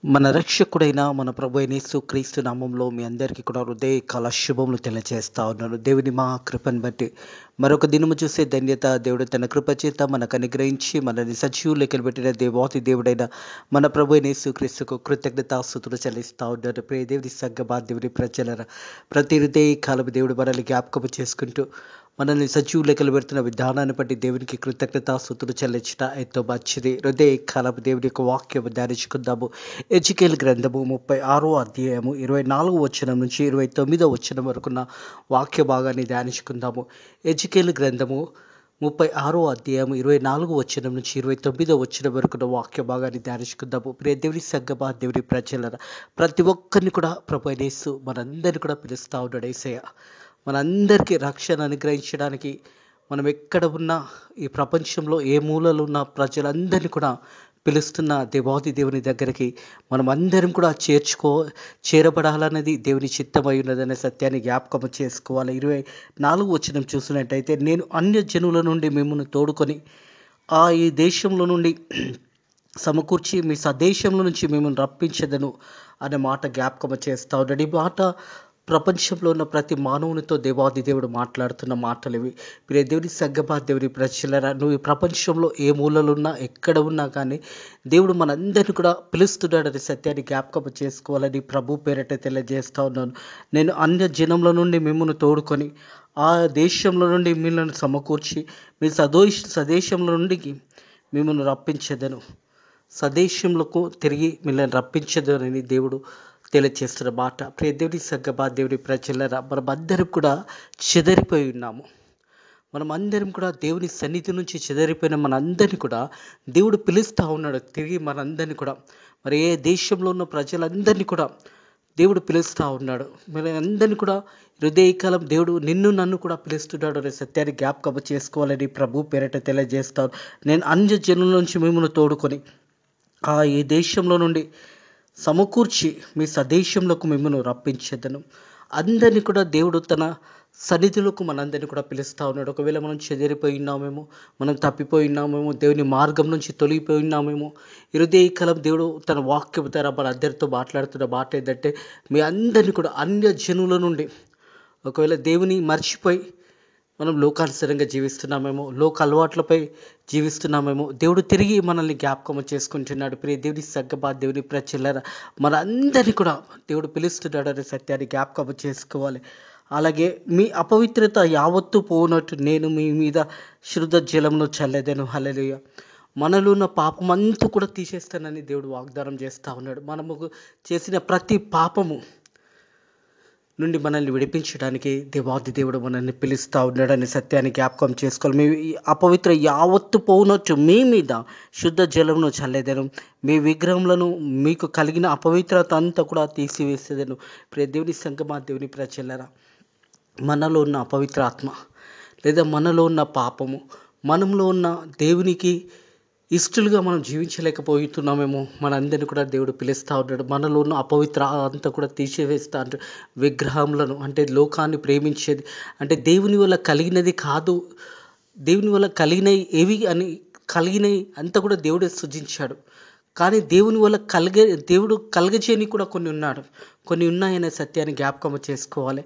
మన రక్షకుడైన మన ప్రభు అయిన యేసుక్రీస్తు నామంలో మీ అందరికీ కూడా హృదయకాల శుభములు తెలియజేస్తా ఉన్నాను. దేవుని మా కృపను బట్టి మరొక దినము చూసే ధన్యత దేవుడు తన కృప చేత మనకు అనుగ్రహించి మనల్ని సజీవులు లెక్కలు పెట్టిన దేవాతి దేవుడైన మన ప్రభు అయిన యేసుక్రీస్తుకు కృతజ్ఞతాస్తుతులు చెల్లిస్తా ఉన్నారు. ప్రియ దేవుని సంగమా దేవుని ప్రజలరా, ప్రతి హృదయకాలము దేవుడు మనల్ని జ్ఞాపకము చేసుకుంటూ మనల్ని సజీవులు లెక్కలు పెడుతున్న విధానాన్ని బట్టి దేవునికి కృతజ్ఞతాస్తుతులు చెల్లించడం ఎంతో మంచిది. హృదయకాలము దేవుని యొక్క వాక్యము ధ్యానించుకుందాము. ఎజికేల్ గ్రంథము 36వ అధ్యాయము 24వ వచనం నుంచి 29వ వచనం వరకున్న వాక్య భాగాన్ని ధ్యానించుకుందాము. ఎజికేల్ గ్రంథము 36వ అధ్యాయము 24వ వచనం నుంచి 29వ వచనం వరకున్న వాక్య భాగాన్ని ధ్యానించుకుందాము. ప్రియ దేవుని సంగమా దేవుని ప్రజలరా, ప్రతి ఒక్కరిని కూడా ప్రభు అయిన యేసు మనందరినీ కూడా పిలుస్తా ఉన్నాడు. యేసయ్య మనందరికీ రక్షణ అనుగ్రహించడానికి, మనం ఎక్కడ ఉన్నా ఈ ప్రపంచంలో ఏ మూలలో ఉన్న ప్రజలందరినీ కూడా పిలుస్తున్న దేవాది దేవుని దగ్గరికి మనం అందరం కూడా చేరబడాలన్నది దేవుని చిత్తమై ఉన్నదనే సత్యాన్ని జ్ఞాపకం చేసుకోవాలి. 24వ వచనం చూసినట్టయితే, నేను అన్య జనుల నుండి మిమ్మల్ని తోడుకొని ఈ దేశంలో నుండి సమకూర్చి మీ స్వదేశంలో నుంచి మిమ్మల్ని రప్పించదను అనే మాట జ్ఞాపకం చేస్తా ఉన్నాడు. ఈ మాట ప్రపంచంలో ఉన్న ప్రతి మానవునితో దేవాది దేవుడు మాట్లాడుతున్న మాటలు ఇవి. ప్రియ దేవుని సంగమా దేవుని ప్రజలరా, నువ్వు ఈ ప్రపంచంలో ఏ మూలలో ఉన్నా ఎక్కడ ఉన్నా కానీ దేవుడు మనందరినీ కూడా పిలుస్తున్నాడని సత్యాన్ని జ్ఞాపకం చేసుకోవాలని ప్రభు పేరట తెలియజేస్తా ఉన్నాను. నేను అన్య జనంలో నుండి మిమ్మల్ని తోడుకొని ఆ దేశంలో నుండి మిమ్మల్ని సమకూర్చి మీ స్వదేశంలో నుండి మిమ్మల్ని రప్పించదను, స్వదేశంలోకి తిరిగి మిమ్మల్ని రప్పించదనని దేవుడు తెలియచేస్తున్న మాట. ప్రియ దేవుని సంగమా దేవుని ప్రజలరా, మనమందరం కూడా చెదరిపోయి ఉన్నాము. మనమందరం కూడా దేవుని సన్నిధి నుంచి చెదరిపోయిన మనందరినీ కూడా దేవుడు పిలుస్తూ ఉన్నాడు తిరిగి మనందరినీ కూడా. మరి ఏ దేశంలో ఉన్న ప్రజలందరినీ కూడా దేవుడు పిలుస్తూ ఉన్నాడు. మన అందరినీ కూడా హృదయకాలం దేవుడు నిన్ను నన్ను కూడా పిలుస్తున్నాడు అనే సత్యాన్ని జ్ఞాపకం చేసుకోవాలని ప్రభు పేరట తెలియజేస్తాను. నేను అన్య జనుల నుంచి మిమ్మల్ని తోడుకొని ఈ దేశంలో నుండి సమకూర్చి మీ స్వదేశంలోకి మిమ్మల్ని రప్పించేదను. అందరినీ కూడా దేవుడు తన సన్నిధిలోకి మనందరినీ కూడా పిలుస్తూ ఉన్నాడు. ఒకవేళ మనం చెదిరిపోయి ఉన్నామేమో, మనం తప్పిపోయి ఉన్నామేమో, దేవుని మార్గం నుంచి తొలగిపోయి ఉన్నామేమో, హృదయకాలం దేవుడు తన వాక్యం ద్వారా మన అందరితో మాట్లాడుతున్న మాట ఏంటంటే, మీ అందరినీ కూడా అన్య జనుల నుండి, ఒకవేళ దేవుని మర్చిపోయి మనం లోకానుసరంగా జీవిస్తున్నామేమో, లోక అలవాట్లపై జీవిస్తున్నామేమో, దేవుడు తిరిగి మనల్ని జ్ఞాపకం చేసుకుంటున్నాడు. ప్రియ దేవుని సంగమా దేవుని ప్రజలరా, మనందరినీ కూడా దేవుడు పిలుస్తున్నాడు అనే సత్యాన్ని జ్ఞాపకం చేసుకోవాలి. అలాగే మీ అపవిత్రత యావత్తు పోనట్టు నేను మీ మీద శుద్ధ జలమును చల్లేదను. హల్లెలూయా. మనలో ఉన్న పాపమంతా కూడా తీసేస్తానని దేవుడు వాగ్దానం చేస్తూ ఉన్నాడు. మనము చేసిన ప్రతి పాపము నుండి మనల్ని విడిపించడానికి దేవాది దేవుడు మనల్ని పిలుస్తూ ఉన్నాడని సత్యాన్ని జ్ఞాపకం చేసుకోవాలి. మీ అపవిత్ర యావత్తు పోనొచ్చు మీ మీద శుద్ధ జలమును చల్లేదను, మీ విగ్రహములను మీకు కలిగిన అపవిత్రత అంతా కూడా తీసివేసేదను. ప్రియ దేవుని సంగమా దేవుని ప్రజలరా, మనలో ఉన్న అపవిత్ర ఆత్మ లేదా మనలో ఉన్న పాపము, మనంలో ఉన్న దేవునికి ఇష్టలుగా మనం జీవించలేకపోతున్నామేమో, మనందరినీ కూడా దేవుడు పిలుస్తూ ఉన్నాడు. మనలో ఉన్న అపవిత్ర అంతా కూడా తీసివేస్తా అంటే విగ్రహములను, అంటే లోకాన్ని ప్రేమించేది, అంటే దేవుని వల్ల కలిగినది కాదు, దేవుని వల్ల కలిగినవి ఏవి అని కలిగినవి అంతా కూడా దేవుడే సృజించాడు. కానీ దేవుని వల్ల దేవుడు కలగచేయని కూడా కొన్ని ఉన్నాయనే సత్యాన్ని జ్ఞాపకం చేసుకోవాలి.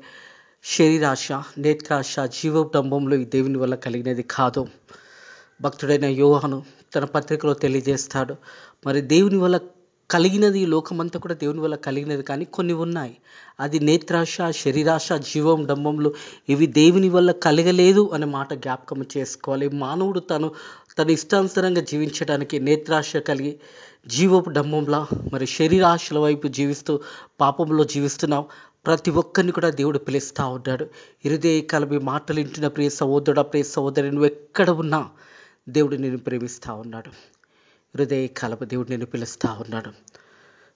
శరీరాశ, నేత్రాశ, జీవోటంబంలో ఈ దేవుని వల్ల కలిగినది కాదు. భక్తుడైన యోహాను తన పత్రికలో తెలియజేస్తాడు, మరి దేవుని వల్ల కలిగినది ఈ లోకమంతా కూడా దేవుని వల్ల కలిగినది కానీ కొన్ని ఉన్నాయి. అది నేత్రాశ, శరీరాశ, జీవం డంబంలో ఇవి దేవుని వల్ల కలగలేదు అనే మాట జ్ఞాపకం చేసుకోవాలి. మానవుడు తన ఇష్టానుసారంగా జీవించడానికి నేత్రాశ కలిగి జీవపు డంబంలా మరి శరీరాశల వైపు జీవిస్తూ పాపంలో జీవిస్తున్నాం. ప్రతి ఒక్కరిని కూడా దేవుడు పిలుస్తూ ఉన్నాడు. హృదయకాలం ఈ మాటలు వింటున్న ప్రియ సహోదరుడా, ప్రియ సహోదరి, నువ్వు ఎక్కడ ఉన్నా దేవుడు నిన్ను ప్రేమిస్తూ ఉన్నాడు. హృదయకాలపు దేవుడు నిన్ను పిలుస్తూ ఉన్నాడు.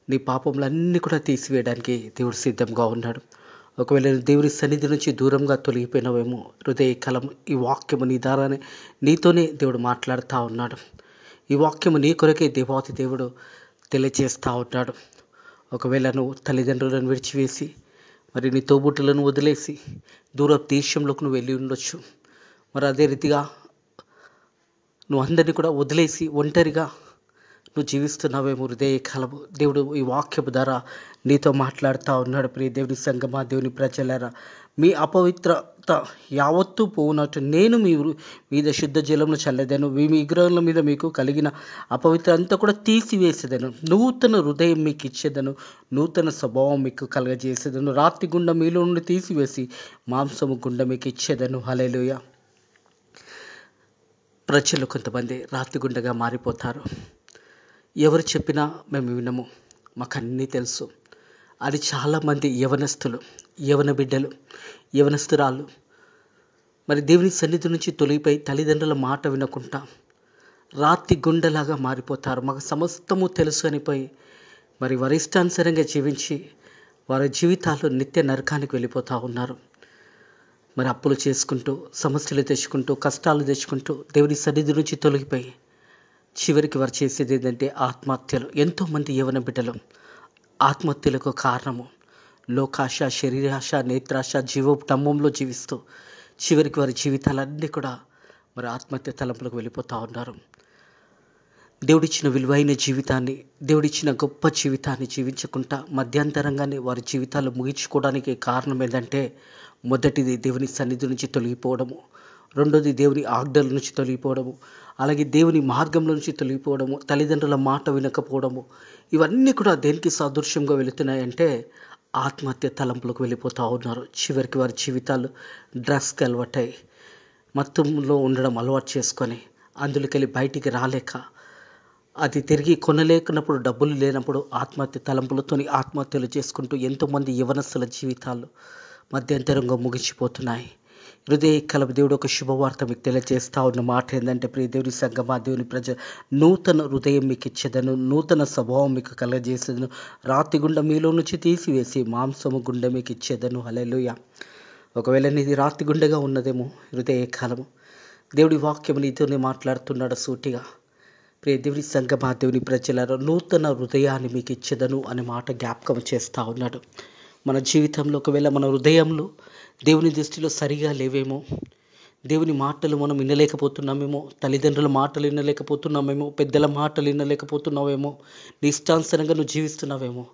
నీ పాపములన్నీ కూడా తీసివేయడానికి దేవుడు సిద్ధంగా ఉన్నాడు. ఒకవేళ దేవుని సన్నిధి నుంచి దూరంగా తొలగిపోయినావేమో, హృదయకాలం ఈ వాక్యము నీ ద్వారానే నీతోనే దేవుడు మాట్లాడుతూ ఉన్నాడు. ఈ వాక్యము నీ కొరకే దేవాతి దేవుడు తెలియజేస్తూ ఉన్నాడు. ఒకవేళ నువ్వు తల్లిదండ్రులను విడిచివేసి మరి నీ తోబుట్టులను వదిలేసి దూర దేశంలోకి నువ్వు వెళ్ళి ఉండొచ్చు. మరి అదే రీతిగా నువ్వు అందరినీ కూడా వదిలేసి ఒంటరిగా నువ్వు జీవిస్తున్నావేమో హృదయ కలవు. దేవుడు ఈ వాక్యపు ద్వారా నీతో మాట్లాడుతూ ఉన్నాడు. ప్రియ దేవుని సంగమా, దేవుని ప్రజలారా, మీ అపవిత్రత యావత్తూ పోవునట్టు నేను మీ మీద శుద్ధ జలమును చల్లెదను. మీ విగ్రహముల మీద మీకు కలిగిన అపవిత్ర అంతా కూడా తీసివేసేదను. నూతన హృదయం మీకు ఇచ్చేదను, నూతన స్వభావం మీకు కలగజేసేదను. రాతి గుండె మీలో నుండి తీసివేసి మాంసము గుండె మీకు ఇచ్చేదను. హల్లెలూయా. ప్రజలు కొంతమంది రాతిగుండగా మారిపోతారు. ఎవరు చెప్పినా మేము వినము, మాకు అన్నీ తెలుసు అది చాలామంది యవనస్తులు, యవన బిడ్డలు, యవనస్తురాళ్ళు మరి దేవుని సన్నిధి నుంచి తొలిగిపోయి తల్లిదండ్రుల మాట వినకుండా రాతి గుండెలాగా మారిపోతారు. మాకు సమస్తము తెలుసు అనిపోయి మరి వారి ఇష్టానుసారంగా జీవించి వారి జీవితాలు నిత్య నరకానికి వెళ్ళిపోతూ ఉన్నారు. మరి అప్పులు చేసుకుంటూ, సమస్యలు తెచ్చుకుంటూ, కష్టాలు తెచ్చుకుంటూ దేవుని సన్నిధి నుంచి తొలగిపోయి చివరికి వారు చేసేది ఏంటంటే ఆత్మహత్యలు. ఎంతోమంది యవన బిడ్డలు ఆత్మహత్యలకు కారణము లోకాశ, శరీరాశ, నేత్రాశ, జీవోపటంబంలో జీవిస్తూ చివరికి వారి జీవితాలన్నీ కూడా మరి ఆత్మహత్య తలంపులకు వెళ్ళిపోతూ ఉన్నారు. దేవుడిచ్చిన విలువైన జీవితాన్ని, దేవుడిచ్చిన గొప్ప జీవితాన్ని జీవించకుండా మధ్యాంతరంగానే వారి జీవితాలు ముగించుకోవడానికి కారణం ఏంటంటే, మొదటిది దేవుని సన్నిధి నుంచి తొలగిపోవడము, రెండోది దేవుని ఆజ్ఞల నుంచి తొలగిపోవడము, అలాగే దేవుని మార్గంలో నుంచి తొలగిపోవడము, తల్లిదండ్రుల మాట వినకపోవడము. ఇవన్నీ కూడా దేనికి సాదృశ్యంగా వెళుతున్నాయంటే ఆత్మహత్య తలంపులకు వెళ్ళిపోతూ ఉన్నారు. చివరికి వారి జీవితాలు డ్రగ్స్కి అలవాటై మత్తులో ఉండడం అలవాటు చేసుకొని అందులోకెళ్ళి బయటికి రాలేక అది తిరిగి కొనలేకున్నప్పుడు, డబ్బులు లేనప్పుడు ఆత్మహత్య తలంపులతో ఆత్మహత్యలు చేసుకుంటూ ఎంతోమంది యవనస్తుల జీవితాలు మధ్యంతరంగా ముగిసిపోతున్నాయి. హృదయ కలప దేవుడు ఒక శుభవార్త మీకు తెలియజేస్తా ఉన్న మాట ఏంటంటే, ప్రియ దేవుని సంగమా, దేవుని ప్రజ, నూతన హృదయం మీకు ఇచ్చేదను, నూతన స్వభావం మీకు కలగజేసేదను, రాతి గుండె మీలో నుంచి తీసివేసి మాంసము గుండె మీకు ఇచ్చేదను. హల్లెలూయా. ఒకవేళ నీది రాతి గుండెగా ఉన్నదేమో హృదయ కాలము, దేవుడి వాక్యం నీతోనే మాట్లాడుతున్నాడు సూటిగా. ప్రియ దేవుని సంగమా, దేవుని ప్రజలారా, నూతన హృదయాన్ని మీకు ఇచ్చేదను అనే మాట జ్ఞాపకం చేస్తూ ఉన్నాడు. మన జీవితంలో ఒకవేళ మన హృదయంలో దేవుని దృష్టిలో సరిగా లేవేమో, దేవుని మాటలు మనం వినలేకపోతున్నామేమో, తల్లిదండ్రుల మాటలు వినలేకపోతున్నామేమో, పెద్దల మాటలు వినలేకపోతున్నావేమో, నీ ఇష్టానుసారంగా నువ్వు జీవిస్తున్నావేమో,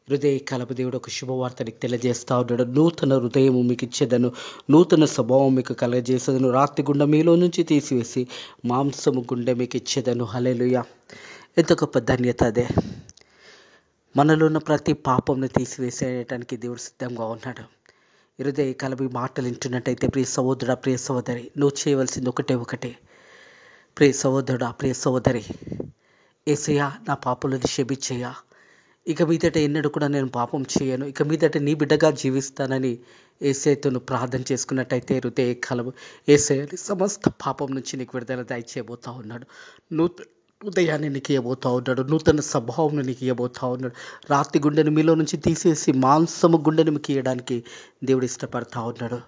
హృదయ కలప దేవుడు ఒక శుభవార్త నీకు తెలియజేస్తా ఉన్నాడు. నూతన హృదయము మీకు ఇచ్చేదను, నూతన స్వభావం మీకు కలగజేసేదను, రాతి గుండె మీలో నుంచి తీసివేసి మాంసము గుండె మీకు ఇచ్చేదను. హల్లెలూయా. ఎంత గొప్ప ధన్యత అదే. మనలో ఉన్న ప్రతి పాపంను తీసివేసేయటానికి దేవుడు సిద్ధంగా ఉన్నాడు. హృదయ కలప మాటలు వింటున్నట్టయితే ప్రియ సహోదరుడా, ప్రియ సహోదరి, నువ్వు చేయవలసింది ఒకటే. ప్రియ సహోదరుడా, ప్రియ సహోదరి, యేసయ్యా నా పాపలను క్షమించయ్యా, ఇక మీదట ఎన్నడూ కూడా నేను పాపం చేయను, ఇక మీదట నీ బిడ్డగా జీవిస్తానని యేసయ్యతో నువ్వు ప్రార్థన చేసుకున్నట్టయితే హృదయ కలవు యేసయ్య సమస్త పాపం నుంచి నీకు విడుదల దయచేయబోతా ఉన్నాడు. నూతన హృదయాన్ని నీకు ఇవ్వబోతా ఉన్నాడు, నూతన స్వభావం నీకు ఇవ్వబోతా ఉన్నాడు. రాతి గుండెని మీలో నుంచి తీసేసి మాంసము గుండెని మీకు ఇవ్వడానికి దేవుడు ఇష్టపడతా ఉన్నాడు.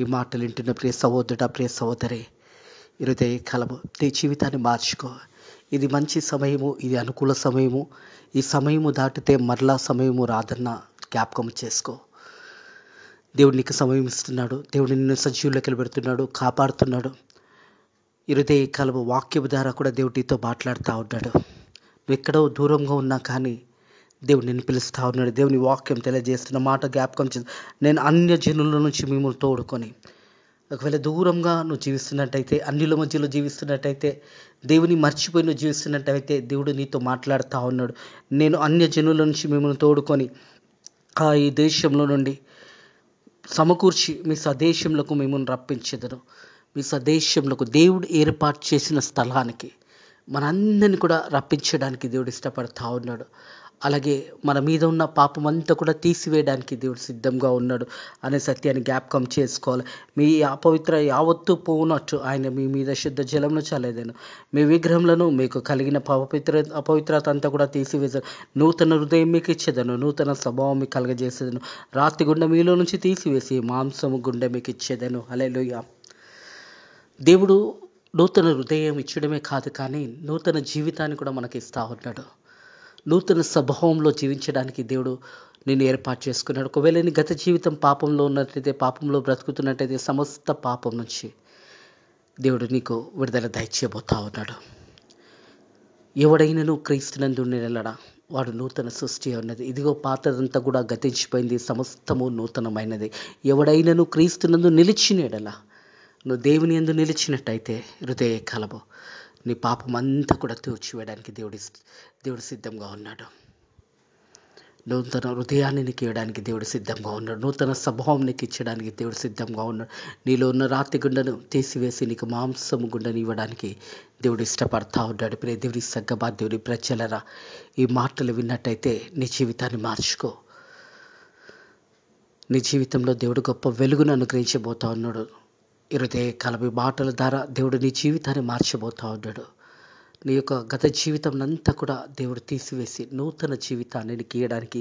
ఈ మాటలు వింటున్న ప్రియ సహోదరుడా, ప్రియ సహోదరి, హృదయ కలవు నీ జీవితాన్ని మార్చుకో. ఇది మంచి సమయము, ఇది అనుకూల సమయము. ఈ సమయము దాటితే మరలా సమయము రాదన్న జ్ఞాపకం చేసుకో. దేవుడు నీకు సమయం ఇస్తున్నాడు, దేవుడు నిన్ను సజీవులోకి పెడుతున్నాడు, కాపాడుతున్నాడు. హృదయ కలవ వాక్యము ద్వారా కూడా దేవుడు నీతో మాట్లాడుతూ ఉన్నాడు. నువ్వు ఎక్కడో దూరంగా ఉన్నా కానీ దేవుడు నిన్ను పిలుస్తూ ఉన్నాడు. దేవుని వాక్యం తెలియజేస్తున్న మాట జ్ఞాపకం చేసి, నేను అన్య జనుల నుంచి మిమ్మల్ని తోడుకొని, ఒకవేళ దూరంగా నువ్వు జీవిస్తున్నట్టయితే, అన్యుల మధ్యలో జీవిస్తున్నట్టయితే, దేవుని మర్చిపోయి నువ్వు జీవిస్తున్నట్టయితే దేవుడు నీతో మాట్లాడుతూ ఉన్నాడు. నేను అన్య జనుల నుంచి మిమ్మల్ని తోడుకొని ఈ దేశంలో నుండి సమకూర్చి మీ స్వదేశంలోకి మిమ్మల్ని రప్పించేదను. మీ స్వదేశంలోకి దేవుడు ఏర్పాటు చేసిన స్థలానికి మనందరినీ కూడా రప్పించడానికి దేవుడు ఇష్టపడతా ఉన్నాడు. అలాగే మన మీద ఉన్న పాపం అంతా కూడా తీసివేయడానికి దేవుడు సిద్ధంగా ఉన్నాడు అనే సత్యాన్ని జ్ఞాపకం చేసుకోవాలి. మీ అపవిత్ర యావత్తు పోనట్టు ఆయన మీ మీద శుద్ధ జలంను చల్లేదను. మీ విగ్రహంలను మీకు కలిగిన అపవిత్రత అంతా కూడా తీసివేసాను. నూతన హృదయం మీకు ఇచ్చేదను, నూతన స్వభావం మీకు కలగజేసేదను, రాతి గుండె మీలో నుంచి తీసివేసి మాంసము గుండె మీకు ఇచ్చేదను. హల్లెలూయా. దేవుడు నూతన హృదయం ఇచ్చడమే కాదు కానీ నూతన జీవితాన్ని కూడా మనకి ఇస్తా ఉన్నాడు. నూతన స్వభావంలో జీవించడానికి దేవుడు నేను ఏర్పాటు చేసుకున్నాడు. ఒకవేళ నీ గత జీవితం పాపంలో ఉన్నట్లయితే, పాపంలో బ్రతుకుతున్నట్టయితే, సమస్త పాపం నుంచి దేవుడు నీకు విడుదల దయచేయబోతా ఉన్నాడు. ఎవడైనను క్రీస్తునందు ఉండెనెడల వాడు నూతన సృష్టి ఉన్నది. ఇదిగో పాతదంతా కూడా గతించిపోయింది, సమస్తము నూతనమైనది. ఎవడైనను క్రీస్తునందు నిలిచిన యెడల, నువ్వు దేవుని యందు నిలిచినట్టయితే హృదయ కలవు నీ పాపం అంతా కూడా తీర్చివేయడానికి దేవుడు సిద్ధంగా ఉన్నాడు. నూతన హృదయాన్ని నీకు ఇవ్వడానికి దేవుడు సిద్ధంగా ఉన్నాడు. నూతన స్వభావం నీకు ఇచ్చడానికి దేవుడు సిద్ధంగా ఉన్నాడు. నీలో ఉన్న రాతి గుండెను తీసివేసి నీకు మాంసము గుండెను ఇవ్వడానికి దేవుడు ఇష్టపడతా ఉన్నాడు. ప్రియ దేవుడి సగ్గబా దేవుడి ప్రజలరా, ఈ మాటలు విన్నట్టయితే నీ జీవితాన్ని మార్చుకో. నీ జీవితంలో దేవుడు గొప్ప వెలుగును అనుగ్రహించబోతా ఉన్నాడు. హృదయ కలవి మాటల ద్వారా దేవుడు నీ జీవితాన్ని మార్చబోతా ఉన్నాడు. నీ యొక్క గత జీవితం అంతా కూడా దేవుడు తీసివేసి నూతన జీవితాన్ని నీకు ఇవ్వడానికి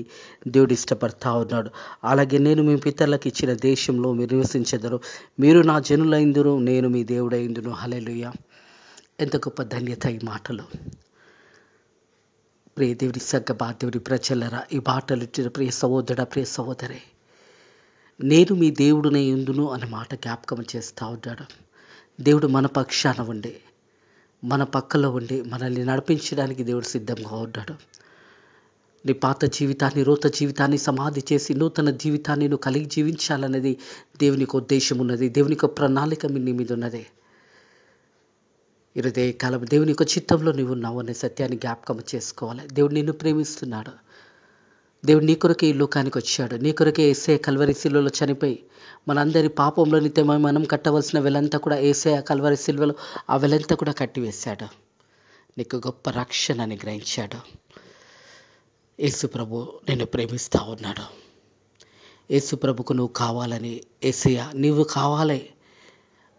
దేవుడు ఇష్టపడతా ఉన్నాడు. అలాగే నేను మీ పితరులకు ఇచ్చిన దేశంలో మీరు నివసించెదరు, మీరు నా జనులైందురు, నేను మీ దేవుడైందును. హల్లెలూయా. ఎంత గొప్ప ధన్యత ఈ మాటలు. ప్రియ దేవుడి సగ్గబా దేవుడి ప్రజలరా, ఈ మాటలు ఇచ్చిన ప్రియ సహోదరుడా, ప్రియ సహోదరే, నేను మీ దేవుడినే ఎందును అనే మాట జ్ఞాపకం చేస్తూ ఉన్నాడు. దేవుడు మన పక్షాన ఉండి, మన పక్కలో ఉండి మనల్ని నడిపించడానికి దేవుడు సిద్ధంగా ఉన్నాడు. నీ పాత జీవితాన్ని, నూతన జీవితాన్ని సమాధి చేసి నూతన జీవితాన్ని నువ్వు కలిగి జీవించాలనేది దేవునికి ఉద్దేశం ఉన్నది. దేవునికి ఒక ప్రణాళిక నీ మీద ఉన్నది. హృదయ కాలం దేవుని యొక్క చిత్తంలో నువ్వు ఉన్నావు అనే సత్యాన్ని జ్ఞాపకం చేసుకోవాలి. దేవుడు నిన్ను ప్రేమిస్తున్నాడు. దేవుడు నీ కొరకే ఈ లోకానికి వచ్చాడు. నీ కొరకే యేసయ్య కల్వరి శిలువలో చనిపోయి మనందరి పాపంలో నిత్యమై మనం కట్టవలసిన వెలంతా కూడా యేసయ్య కల్వరి శిలువలో ఆ వెలంతా కూడా కట్టివేశాడు. నీకు గొప్ప రక్షణ అనుగ్రహించాడు. యేసు ప్రభు నిన్ను ప్రేమిస్తూ ఉన్నాడు. యేసు ప్రభుకు నువ్వు కావాలని, యేసయ్య నీవు కావాలి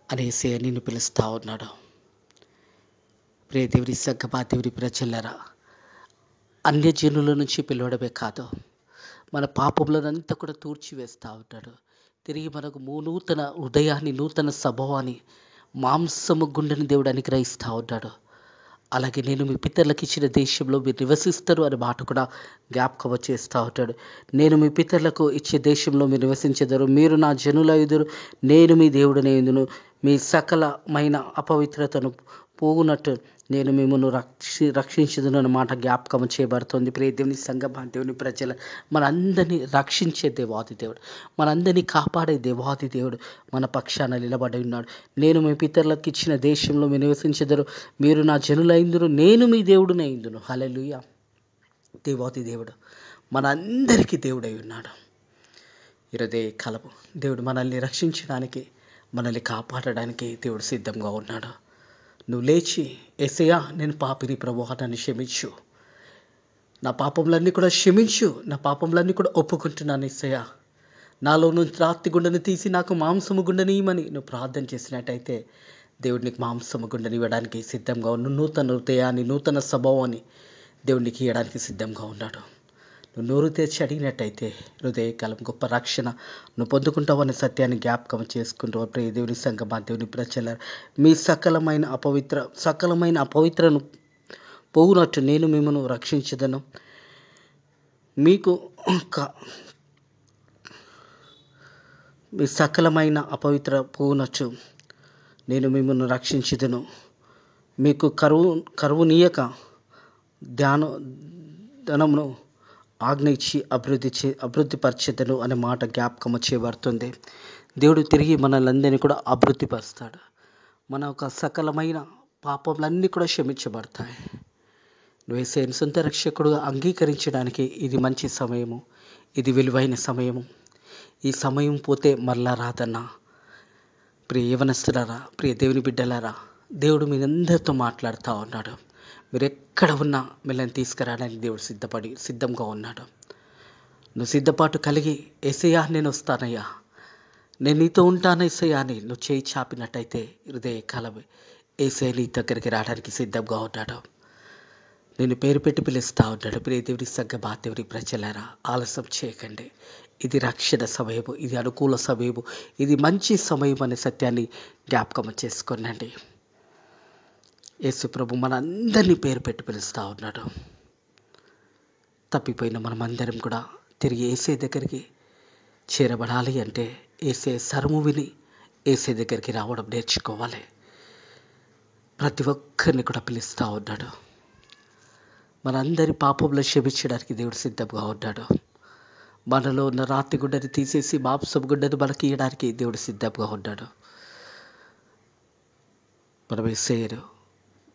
అని యేసయ్య నిన్ను పిలుస్తూ ఉన్నాడు. ప్రియ దేవుడి సగ్గబా దేవుడి ప్రజలరా, అన్యజనుల నుంచి పిలవడమే కాదు, మన పాపములనంతా కూడా తూర్చివేస్తూ ఉంటాడు. తిరిగి మనకు నూతన హృదయాన్ని, నూతన స్వభావాన్ని, మాంసము గుండెని దేవుడు అనుగ్రహిస్తూ ఉంటాడు. అలాగే నేను మీ పితరులకు ఇచ్చిన దేశంలో మీరు నివసిస్తారు అనే మాట కూడా జ్ఞాపకం చేస్తూ ఉంటాడు. నేను మీ పితరులకు ఇచ్చే దేశంలో మీరు నివసించెదరు, మీరు నా జనులైదురు, నేను మీ దేవుడనే ఎందును, మీ సకలమైన అపవిత్రతను పోగునట్టు నేను మిమ్మల్ని రక్షించదును అన్నమాట జ్ఞాపకం చేయబడుతుంది. ప్రియ దేవుని సంగమా దేవుని ప్రజల, మనందరినీ రక్షించే దేవాది దేవుడు, మనందరినీ కాపాడే దేవాది దేవుడు మన పక్షాన నిలబడి ఉన్నాడు. నేను మీ పితరులకు ఇచ్చిన దేశంలో మీరు నివసించెదరు, మీరు నా జనులైందురు, నేను మీ దేవుడునే అయిందును. హల్లెలూయా. దేవాది దేవుడు మనందరికీ దేవుడై ఉన్నాడు. హృదయ కలము దేవుడు మనల్ని రక్షించడానికి, మనల్ని కాపాడడానికి దేవుడు సిద్ధంగా ఉన్నాడు. నువ్వు లేచి, యేసయ్యా నేను పాపిని ప్రభువా నన్ను క్షమించు, నా పాపములన్నీ కూడా క్షమించు, నా పాపములన్నీ కూడా ఒప్పుకుంటున్నాను యేసయ్యా, నాలో నుంచి రాతి గుండెని తీసి నాకు మాంసము గుండెని ఇవ్వమని నువ్వు ప్రార్థన చేసినట్టయితే దేవుడు నీకు మాంసము గుండెని ఇవ్వడానికి సిద్ధంగా ఉన్నాడు. నూతన హృదయాన్ని, నూతన స్వభావాన్ని దేవుడు నీకు ఇవ్వడానికి సిద్ధంగా ఉన్నాడు. నువ్వు నోరు తెచ్చి అడిగినట్టయితే హృదయ కాలం గొప్ప రక్షణ నువ్వు పొందుకుంటావు అనే సత్యాన్ని జ్ఞాపకం చేసుకుంటావు. ప్రియ దేవుని సంగమా దేవుని ప్రజల, మీ సకలమైన అపవిత్రను పోవునట్టు నేను మిమ్మల్ని రక్షించదను, మీకు మీ సకలమైన అపవిత్ర పోవునట్టు నేను మిమ్మల్ని రక్షించదను, మీకు కరువు నీయక ధనమును ఆజ్ఞ ఇచ్చి అభివృద్ధిపరచెదను అనే మాట జ్ఞాపకం చేయబడుతుంది. దేవుడు తిరిగి మనల్ని కూడా అభివృద్ధిపరుస్తాడు. మన యొక్క సకలమైన పాపములన్నీ కూడా క్షమించబడతాయి. నువ్వు యేసయ్యను సొంత రక్షకుడుగా అంగీకరించడానికి ఇది మంచి సమయము, ఇది విలువైన సమయము. ఈ సమయం పోతే మరలా రాదన్నా. ప్రియ యవనస్తులారా, ప్రియ దేవుని బిడ్డలారా, దేవుడు మీ అందరితో మాట్లాడుతూ ఉన్నాడు. మీరు ఎక్కడ ఉన్నా మిమ్మల్ని తీసుకురావడానికి దేవుడు సిద్ధంగా ఉన్నాడు. నువ్వు సిద్ధపాటు కలిగి, యేసయ్యా నేను వస్తానయ్యా, నేను నీతో ఉంటాను యేసయ్యా అని నువ్వు చేయి చాపినట్టయితే హృదయ కలవి యేసయ్య నీ దగ్గరికి రావడానికి సిద్ధంగా ఉన్నాడు. నేను పేరు పెట్టి పిలుస్తూ ఉన్నాడు. ప్రియ దేవుడి సగ్గమా దేవుడి ప్రజలారా, ఆలస్యం చేయకండి. ఇది రక్షణ సమయము, ఇది అనుకూల సమయము, ఇది మంచి సమయం అనే సత్యాన్ని జ్ఞాపకం చేసుకోనండి. యేసు ప్రభు మనందరినీ పేరు పెట్టి పిలుస్తూ ఉన్నాడు. తప్పిపోయిన మనమందరం కూడా తిరిగి యేసయ్య దగ్గరికి చేరబడాలి అంటే యేసయ్య స్వరము విని యేసయ్య దగ్గరికి రావడం నేర్చుకోవాలి. ప్రతి ఒక్కరిని కూడా పిలుస్తూ ఉన్నాడు. మనందరి పాపంలో క్షమించడానికి దేవుడు సిద్ధంగా ఉన్నాడు. మనలో ఉన్న రాతి గుడ్డని తీసేసి మాంసపు గుడ్డను మనకి ఇవ్వడానికి దేవుడు సిద్ధంగా ఉన్నాడు. మనం యేసయ్య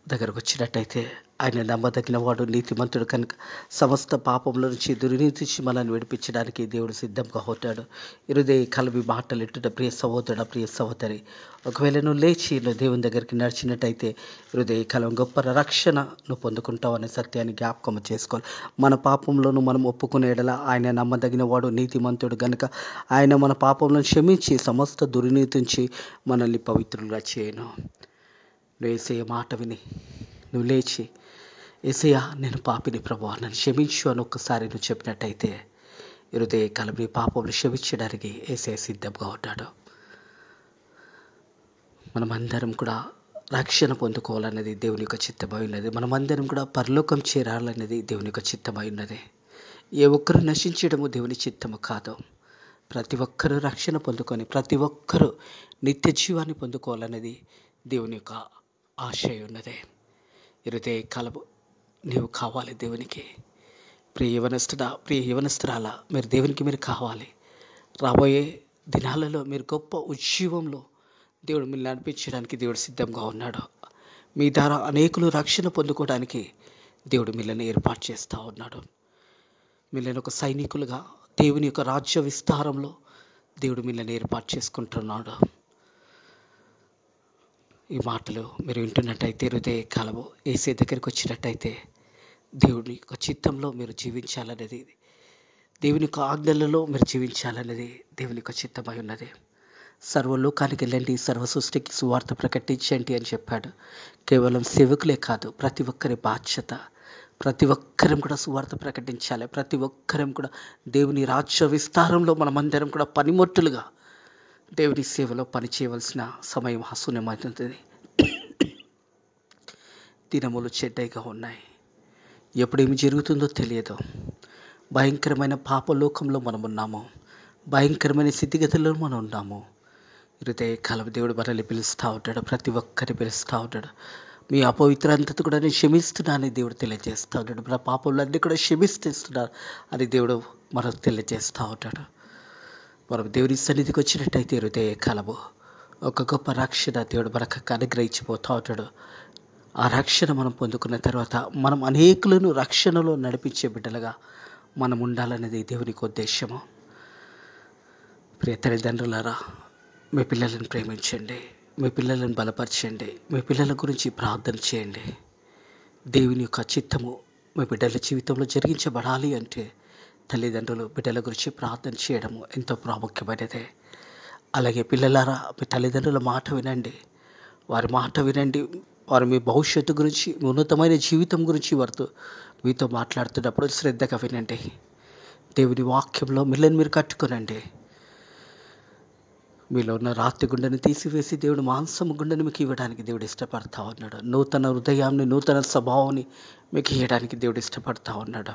దగ్గరకు వచ్చినట్టయితే ఆయన నమ్మదగిన వాడు, నీతిమంతుడు కనుక సమస్త పాపంలో నుంచి, దుర్నీతి నుంచి మనల్ని విడిపించడానికి దేవుడు సిద్ధంగా ఉన్నాడు. హృదయ కలవి మాటలు ఎట్టుట ప్రియ సహోదరుడు, ప్రియ సహోదరి, ఒకవేళ నువ్వు లేచి నువ్వు దేవుని దగ్గరికి నడిచినట్టయితే హృదయ కలం గొప్ప రక్షణ నువ్వు పొందుకుంటావు అనే సత్యాన్ని జ్ఞాపకం చేసుకోవాలి. మన పాపంలోనూ మనం ఒప్పుకునే ఎడల ఆయన నమ్మదగిన వాడు, నీతిమంతుడు గనుక ఆయన మన పాపంలో క్షమించి సమస్త దుర్నీతి నుంచి మనల్ని పవిత్రులుగా చేయను. నువ్వు యేసయ్య మాట విని నువ్వు లేచి, యేసయ్య నేను పాపిని ప్రభువా నన్ను క్షమించు అని ఒక్కసారి నువ్వు చెప్పినట్టయితే హృదయ కలవి పాపములు క్షమించడానికి యేసయ్య సిద్ధంగా ఉన్నాడు. మనమందరం కూడా రక్షణ పొందుకోవాలన్నది దేవుని యొక్క చిత్తమై ఉన్నది. మనమందరం కూడా పరలోకం చేరాలన్నది దేవుని యొక్క చిత్తమై ఉన్నది. ఏ ఒక్కరు నశించడము దేవుని చిత్తము కాదు. ప్రతి ఒక్కరూ రక్షణ పొందుకొని ప్రతి ఒక్కరూ నిత్య జీవాన్ని పొందుకోవాలన్నది దేవుని యొక్క ఆశయం ఉన్నదే. హృదయ కలము నీవు కావాలి దేవునికి. ప్రియ యవనస్తుడా, ప్రియ యవనస్తురాల, మీరు దేవునికి మీరు కావాలి. రాబోయే దినాలలో మీరు గొప్ప ఉజ్జీవంలో దేవుడు మిమ్మల్ని నడిపించడానికి దేవుడు సిద్ధంగా ఉన్నాడు. మీ ద్వారా అనేకులు రక్షణ పొందుకోవడానికి దేవుడు మిమ్మల్ని ఏర్పాటు చేస్తూ ఉన్నాడు. మిమ్మల్ని ఒక సైనికులుగా దేవుని యొక్క రాజ్య విస్తారంలో దేవుడు మిమ్మల్ని ఏర్పాటు చేసుకుంటున్నాడు. ఈ మాటలు మీరు వింటున్నట్టయితే హృదయ కాలము యేసయ్య దగ్గరికి వచ్చినట్టయితే దేవుని యొక్క చిత్తంలో మీరు జీవించాలనేది, దేవుని యొక్క ఆజ్ఞలలో మీరు జీవించాలనేది దేవుని యొక్క చిత్తమై ఉన్నది. సర్వలోకానికి వెళ్ళండి, సర్వ సృష్టికి సువార్త ప్రకటించండి అని చెప్పాడు. కేవలం సేవకులే కాదు, ప్రతి ఒక్కరి బాధ్యత. ప్రతి ఒక్కరం కూడా సువార్త ప్రకటించాలి. ప్రతి ఒక్కరం కూడా దేవుని రాజ్య విస్తారంలో మనమందరం కూడా పనిముట్టులుగా దేవుని సేవలో పనిచేయవలసిన సమయం ఆసన్నమవుతుంది. దినములు చెడ్డగా ఉన్నాయి. ఎప్పుడేమి జరుగుతుందో తెలియదు. భయంకరమైన పాపలోకంలో మనం ఉన్నాము. భయంకరమైన స్థితిగతుల్లో మనం ఉన్నాము. హృదయ కాలం దేవుడు మనల్ని పిలుస్తూ ఉంటాడు. ప్రతి ఒక్కరిని పిలుస్తూ ఉంటాడు. మీ అపవిత్రంతా కూడా నేను క్షమిస్తున్నా అని దేవుడు తెలియజేస్తూ ఉంటాడు. మన పాపంలన్నీ కూడా క్షమిస్తున్నాను అని దేవుడు మనకు తెలియజేస్తూ ఉంటాడు. మనం దేవుని సన్నిధికి వచ్చినట్టయితే హృదయ కాలము ఒక గొప్ప రక్షణ దేవుడు మనకు అనుగ్రహించిపోతూ ఉంటాడు. ఆ రక్షణ మనం పొందుకున్న తర్వాత మనం అనేకులను రక్షణలో నడిపించే బిడ్డలుగా మనం ఉండాలనేది దేవునికి ఉద్దేశము. ప్రియ తల్లిదండ్రులారా, మీ పిల్లలను ప్రేమించండి, మీ పిల్లలను బలపరచండి, మీ పిల్లల గురించి ప్రార్థన చేయండి. దేవుని యొక్క చిత్తము మీ బిడ్డల జీవితంలో జరిగించబడాలి అంటే తల్లిదండ్రులు బిడ్డల గురించి ప్రార్థన చేయడము ఎంతో ప్రాముఖ్యమైనదే. అలాగే పిల్లలారా, మీ తల్లిదండ్రుల మాట వినండి, వారి మాట వినండి. వారు మీ భవిష్యత్తు గురించి, మీ ఉన్నతమైన జీవితం గురించి వారితో మీతో మాట్లాడుతున్నప్పుడు శ్రద్ధగా వినండి. దేవుని వాక్యంలో మిమ్మల్ని మీరు కట్టుకోనండి. మీలో ఉన్న రాతి గుండెని తీసివేసి దేవుడు మాంసము గుండెని మీకు ఇవ్వడానికి దేవుడు ఇష్టపడతా ఉన్నాడు. నూతన హృదయాన్ని, నూతన స్వభావాన్ని మీకు ఇవ్వడానికి దేవుడు ఇష్టపడతా ఉన్నాడు.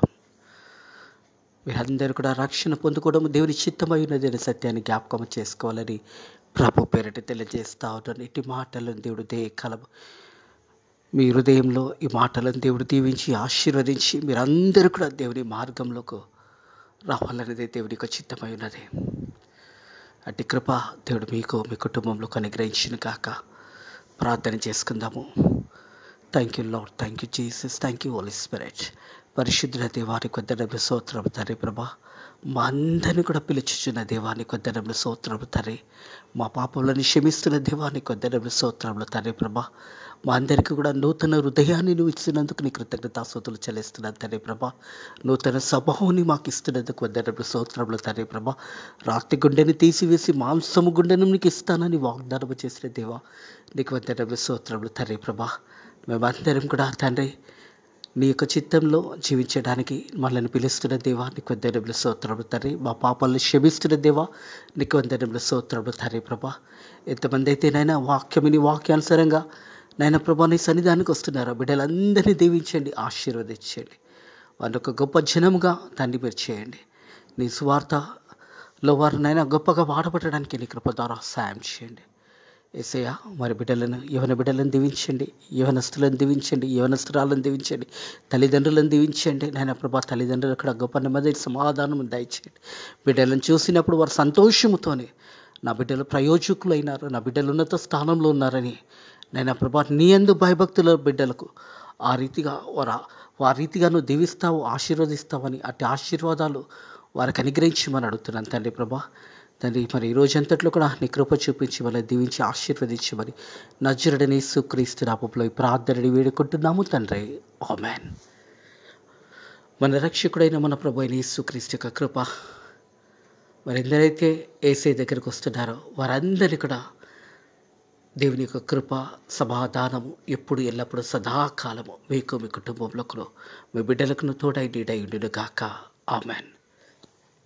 మీరందరూ కూడా రక్షణ పొందుకోవడం దేవుని చిత్తమై ఉన్నది అనే సత్యాన్ని జ్ఞాపకం చేసుకోవాలని ప్రభు పేరటి తెలియజేస్తా ఉన్నాను. ఇటు మాటలను దేవుడు కలము మీ హృదయంలో ఈ మాటలను దేవుడు దీవించి ఆశీర్వదించి మీరందరూ కూడా దేవుని మార్గంలోకి రావాలనేది దేవుని యొక్క చిత్తమై ఉన్నది. అట్టి కృప దేవుడు మీకు, మీ కుటుంబంలో అనుగ్రహించిన కాక ప్రార్థన చేసుకుందాము. Thank you lord, thank you Jesus, thank you holy spirit. పరిశుద్ధుల దేవానికి వందనములు స్తోత్రము తండ్రి ప్రభా. మా అందరిని కూడా పిలుచుచున్న దేవానికి వందనములు స్తోత్రము తండ్రి. మా పాపములను క్షమిస్తున్న దేవానికి వందనములు స్తోత్రములు తండ్రి ప్రభా. మా అందరికీ కూడా నూతన హృదయాన్ని నువ్వు ఇచ్చినందుకు నీ కృతజ్ఞతాస్తుతులు చెల్లిస్తున్నాను తండ్రి ప్రభా. నూతన స్వభావాన్ని మాకు ఇస్తున్నందుకు వందనములు స్తోత్రములు తండ్రి ప్రభా. రాతి గుండెని తీసివేసి మాంసము గుండెను నీకు ఇస్తానని వాగ్దానము చేసిన దేవా నీకు వందనములు స్తోత్రములు తండ్రి ప్రభా. మేమందరం కూడా తండ్రి నీ యొక్క చిత్తంలో జీవించడానికి మనల్ని పిలుస్తున్న దేవా నీకు వందనములు స్తోత్రములు తండ్రి. మా పాపాలను క్షమిస్తున్న దేవా నీకు వందనములు స్తోత్రములు తండ్రి ప్రభా. ఎంతమంది అయితే నైనా వాక్యమిని వాక్యానుసారంగా నైనా ప్రభా నీ సన్నిధానికి వస్తున్నారో బిడ్డలందరినీ దీవించండి, ఆశీర్వదించండి. వారిని ఒక గొప్ప జనముగా తండ్రి మీరు చేయండి. నీ సువార్తలో వారినైనా గొప్పగా వాడబడడానికి నీ కృప ద్వారా సాయం చేయండి. యేసయ్య మరి బిడ్డలను దీవించండి, యవనస్తులను దీవించండి, యవనస్తురాలను దీవించండి, తల్లిదండ్రులను దీవించండి. నాయన ప్రభా తల్లిదండ్రులు అక్కడ గొప్ప నెమ్మది సమాధానం దయచేయండి. బిడ్డలను చూసినప్పుడు వారు సంతోషముతోనే నా బిడ్డలు ప్రయోజకులైనారు, నా బిడ్డలు ఉన్నత స్థానంలో ఉన్నారని నాయన ప్రభా నీ యందు భయభక్తుల బిడ్డలకు ఆ రీతిగా నువ్వు దీవిస్తావు, ఆశీర్వదిస్తావని అట్టి ఆశీర్వాదాలు వారికి అనుగ్రహించమని అడుగుతున్నాను తండ్రి ప్రభా. తండ్రి మరి ఈ రోజంతట్లో కూడా నీ కృప చూపించి వాళ్ళని దీవించి ఆశీర్వదించమని నజరుడైన యేసుక్రీస్తు నామములో ఈ ప్రార్థనని వేడుకుంటున్నాము తండ్రి. ఆమేన్. మన రక్షకుడైన మన ప్రభు అయిన యేసుక్రీస్తు యొక్క కృప మరి ఎందరైతే యేసయ్య దగ్గరికి వస్తున్నారో వారందరినీ కూడా దేవుని యొక్క కృప సమాధానము ఎప్పుడు ఎల్లప్పుడూ సదాకాలము మీకు మీ కుటుంబంలో మీ బిడ్డలకు తోడై నీడై ఉండును గాక. ఆమేన్.